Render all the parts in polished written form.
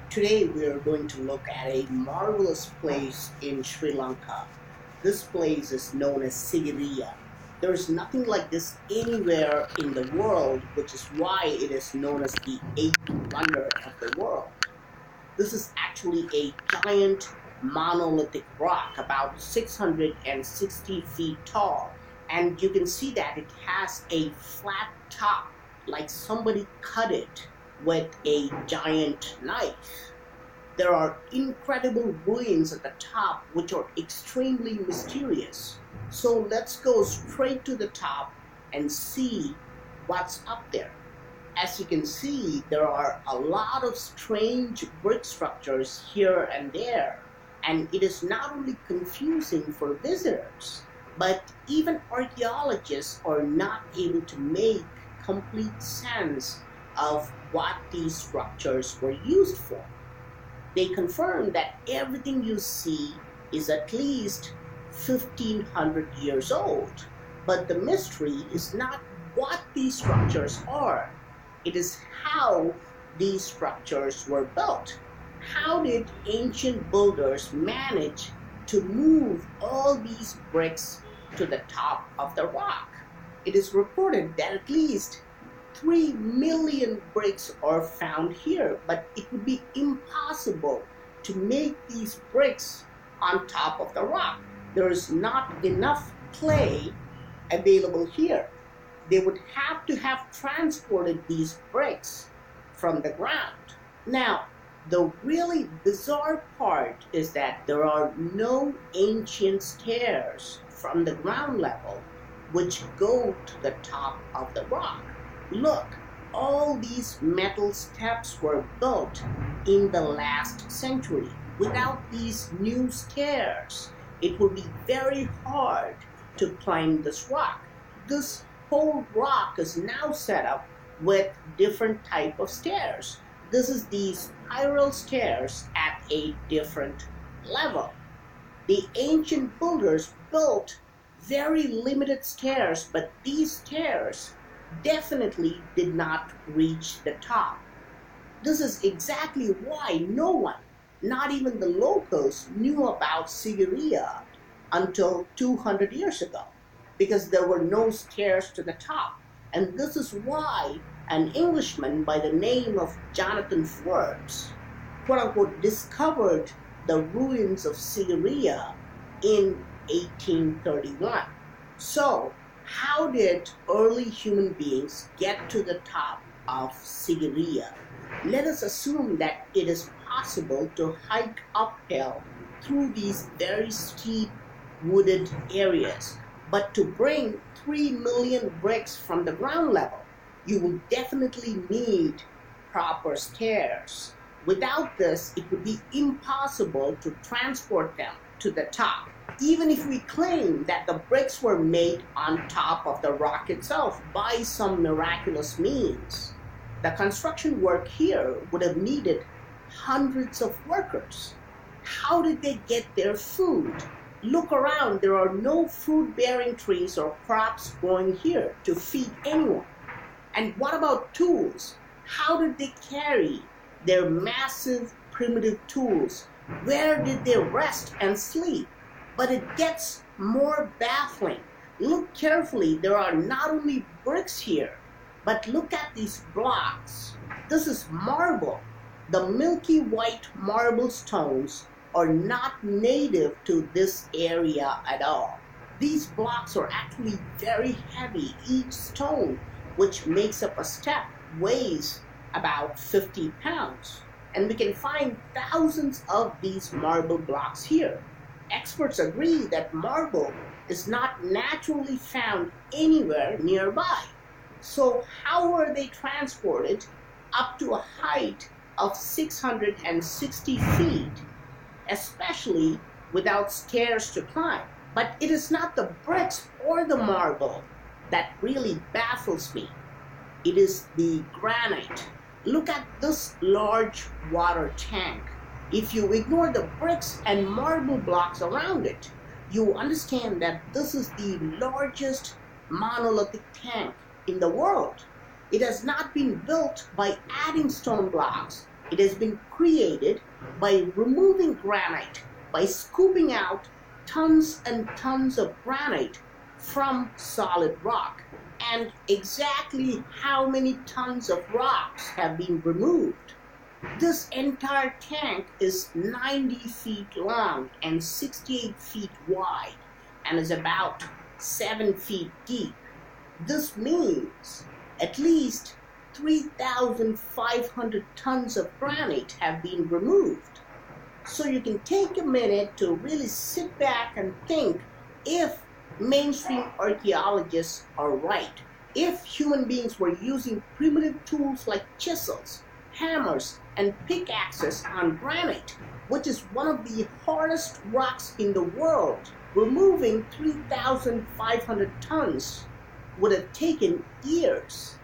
Today we are going to look at a marvelous place in Sri Lanka. This place is known as Sigiriya. There is nothing like this anywhere in the world, which is why it is known as the eighth wonder of the world. This is actually a giant monolithic rock about 660 feet tall, and you can see that it has a flat top, like somebody cut it with a giant knife. There are incredible ruins at the top which are extremely mysterious. So let's go straight to the top and see what's up there. As you can see, there are a lot of strange brick structures here and there, and it is not only confusing for visitors, but even archaeologists are not able to make complete sense of what these structures were used for. They confirm that everything you see is at least 1500 years old. But the mystery is not what these structures are, it is how these structures were built. How did ancient builders manage to move all these bricks to the top of the rock? It is reported that at least 3 million bricks are found here, but it would be impossible to make these bricks on top of the rock. There is not enough clay available here. They would have to have transported these bricks from the ground. Now, the really bizarre part is that there are no ancient stairs from the ground level which go to the top of the rock. Look, all these metal steps were built in the last century. Without these new stairs, it would be very hard to climb this rock. This whole rock is now set up with different type of stairs. This is the spiral stairs at a different level. The ancient builders built very limited stairs, but these stairs definitely did not reach the top. This is exactly why no one, not even the locals, knew about sigiriya until 200 years ago, because there were no stairs to the top. And this is why an Englishman by the name of Jonathan Forbes, quote unquote, discovered the ruins of Sigiriya in 1831. So, how did early human beings get to the top of Sigiriya? Let us assume that it is possible to hike uphill through these very steep wooded areas. But to bring 3 million bricks from the ground level, you will definitely need proper stairs. Without this, it would be impossible to transport them to the top. Even if we claim that the bricks were made on top of the rock itself by some miraculous means, the construction work here would have needed hundreds of workers. How did they get their food? Look around, there are no fruit-bearing trees or crops growing here to feed anyone. And what about tools? How did they carry their massive primitive tools? Where did they rest and sleep? But it gets more baffling. Look carefully, there are not only bricks here, but look at these blocks. This is marble. The milky white marble stones are not native to this area at all. These blocks are actually very heavy. Each stone, which makes up a step, weighs about 50 pounds. And we can find thousands of these marble blocks here. Experts agree that marble is not naturally found anywhere nearby. So how were they transported up to a height of 660 feet, especially without stairs to climb? But it is not the bricks or the marble that really baffles me. It is the granite. Look at this large water tank. If you ignore the bricks and marble blocks around it, you understand that this is the largest monolithic tank in the world. It has not been built by adding stone blocks, It has been created by removing granite, by scooping out tons and tons of granite from solid rock. And exactly how many tons of rocks have been removed? This entire tank is 90 feet long and 68 feet wide and is about 7 feet deep. This means at least 3,500 tons of granite have been removed. So you can take a minute to really sit back and think, if mainstream archaeologists are right, if human beings were using primitive tools like chisels, hammers, and pickaxes on granite, which is one of the hardest rocks in the world, removing 3,500 tons would have taken years.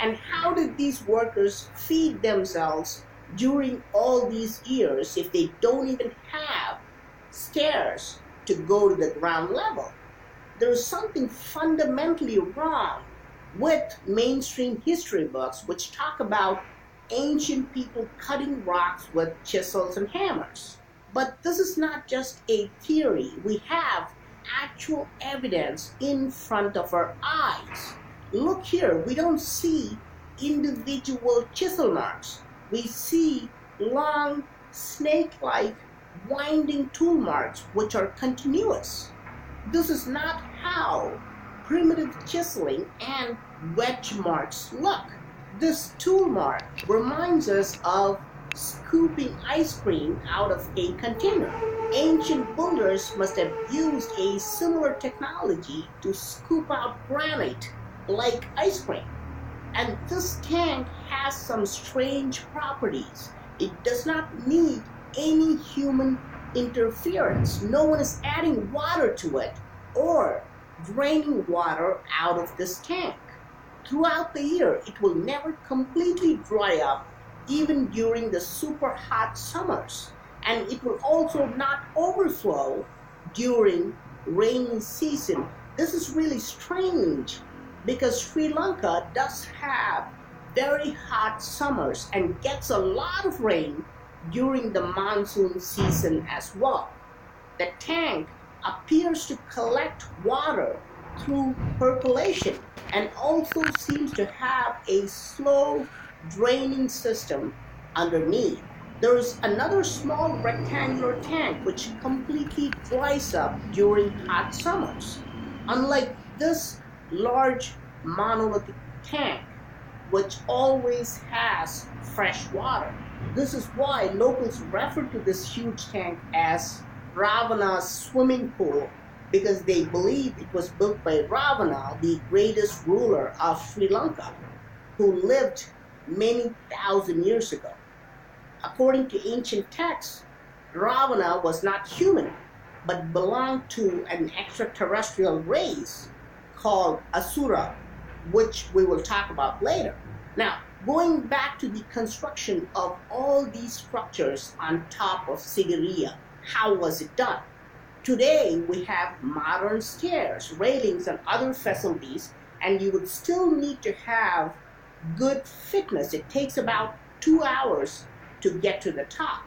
And how did these workers feed themselves during all these years if they don't even have stairs to go to the ground level? There is something fundamentally wrong with mainstream history books which talk about ancient people cutting rocks with chisels and hammers. But this is not just a theory. We have actual evidence in front of our eyes. Look here, we don't see individual chisel marks. We see long, snake-like, winding tool marks which are continuous. This is not how primitive chiseling and wedge marks look. This tool mark reminds us of scooping ice cream out of a container. Ancient builders must have used a similar technology to scoop out granite like ice cream. And this tank has some strange properties. It does not need any human interference. No one is adding water to it or draining water out of this tank. Throughout the year, it will never completely dry up, even during the super hot summers. And it will also not overflow during rainy season. This is really strange because Sri Lanka does have very hot summers and gets a lot of rain during the monsoon season as well. The tank appears to collect water through percolation and also seems to have a slow draining system underneath. There is another small rectangular tank which completely dries up during hot summers. Unlike this large monolithic tank, which always has fresh water. This is why locals refer to this huge tank as Ravana's swimming pool, because they believe it was built by Rawana, the greatest ruler of Sri Lanka, who lived many thousand years ago. According to ancient texts, Ravana was not human, but belonged to an extraterrestrial race called Asura, which we will talk about later. Now, going back to the construction of all these structures on top of sigiriya, how was it done? Today, we have modern stairs, railings, and other facilities, and you would still need to have good fitness. It takes about 2 hours to get to the top.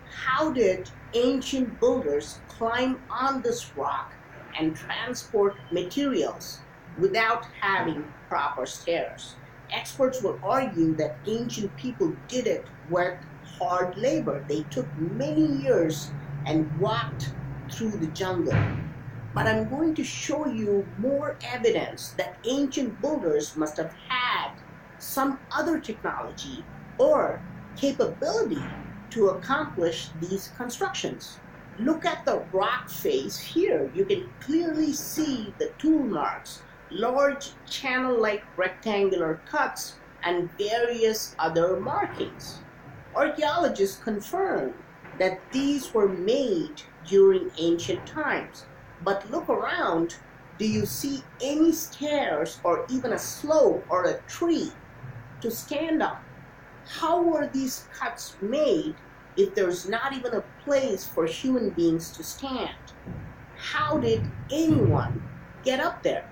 How did ancient builders climb on this rock and transport materials without having proper stairs? Experts will argue that ancient people did it with hard labor. They took many years and walked through the jungle. But I'm going to show you more evidence that ancient builders must have had some other technology or capability to accomplish these constructions. Look at the rock face here. You can clearly see the tool marks, large channel-like rectangular cuts, and various other markings. Archaeologists confirm that these were made during ancient times. But look around. Do you see any stairs or even a slope or a tree to stand on? How were these cuts made if there's not even a place for human beings to stand? How did anyone get up there?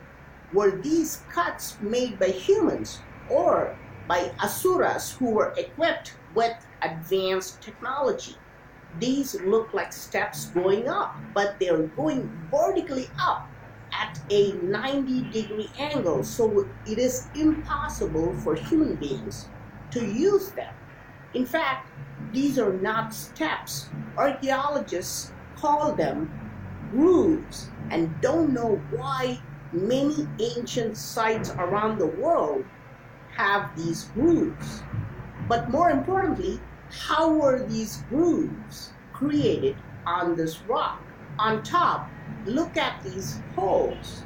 Were these cuts made by humans or by asuras who were equipped with advanced technology. These look like steps going up, but they're going vertically up at a 90-degree angle, so it is impossible for human beings to use them. In fact, these are not steps. Archaeologists call them grooves and don't know why many ancient sites around the world have these grooves. But more importantly, how were these grooves created on this rock? On top, look at these holes.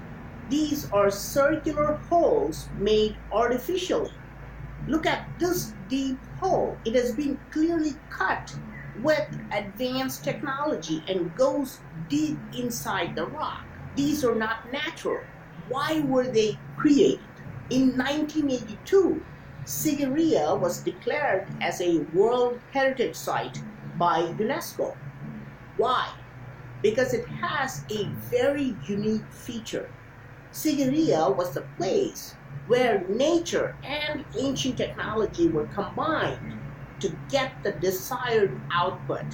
These are circular holes made artificially. Look at this deep hole. It has been clearly cut with advanced technology and goes deep inside the rock. These are not natural. Why were they created? In 1982, Sigiriya was declared as a World Heritage Site by UNESCO. Why? Because it has a very unique feature. Sigiriya was the place where nature and ancient technology were combined to get the desired output.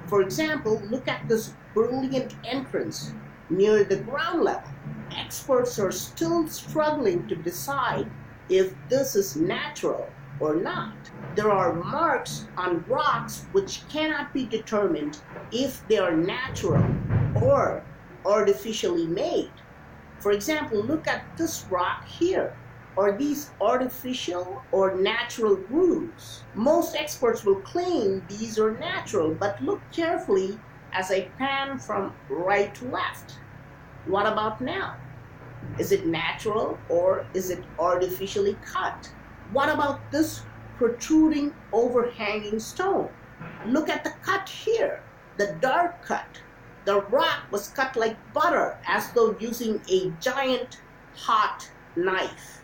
For example, look at this brilliant entrance near the ground level. Experts are still struggling to decide if this is natural or not. There are marks on rocks which cannot be determined if they are natural or artificially made. For example, look at this rock here. Are these artificial or natural grooves? Most experts will claim these are natural, but look carefully as I pan from right to left. What about now? Is it natural or is it artificially cut? What about this protruding overhanging stone? Look at the cut here, the dark cut. The rock was cut like butter as though using a giant hot knife.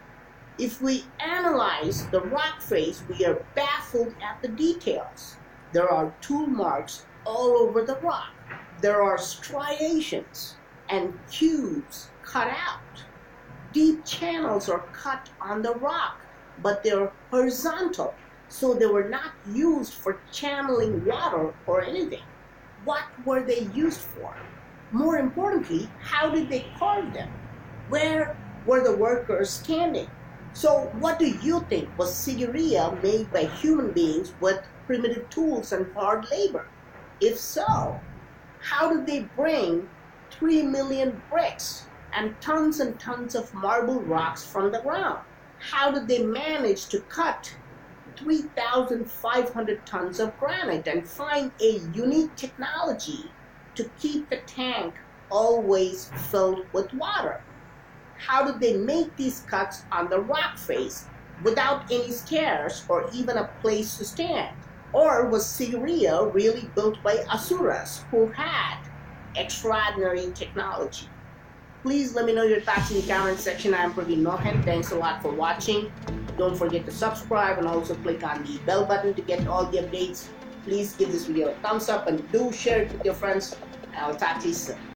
If we analyze the rock face, we are baffled at the details. There are tool marks all over the rock. There are striations and cubes cut out. Deep channels are cut on the rock, but they're horizontal, so they were not used for channeling water or anything. What were they used for? More importantly, how did they carve them? Where were the workers standing? So what do you think? Was sigiriya made by human beings with primitive tools and hard labor? If so, how did they bring 3 million bricks and tons of marble rocks from the ground? How did they manage to cut 3,500 tons of granite and find a unique technology to keep the tank always filled with water? How did they make these cuts on the rock face without any stairs or even a place to stand? Or was Sigiriya really built by Asuras who had extraordinary technology? Please let me know your thoughts in the comment section. I am Praveen Mohan. Thanks a lot for watching. Don't forget to subscribe and also click on the bell button to get all the updates. Please give this video a thumbs up and do share it with your friends. I'll talk to you soon.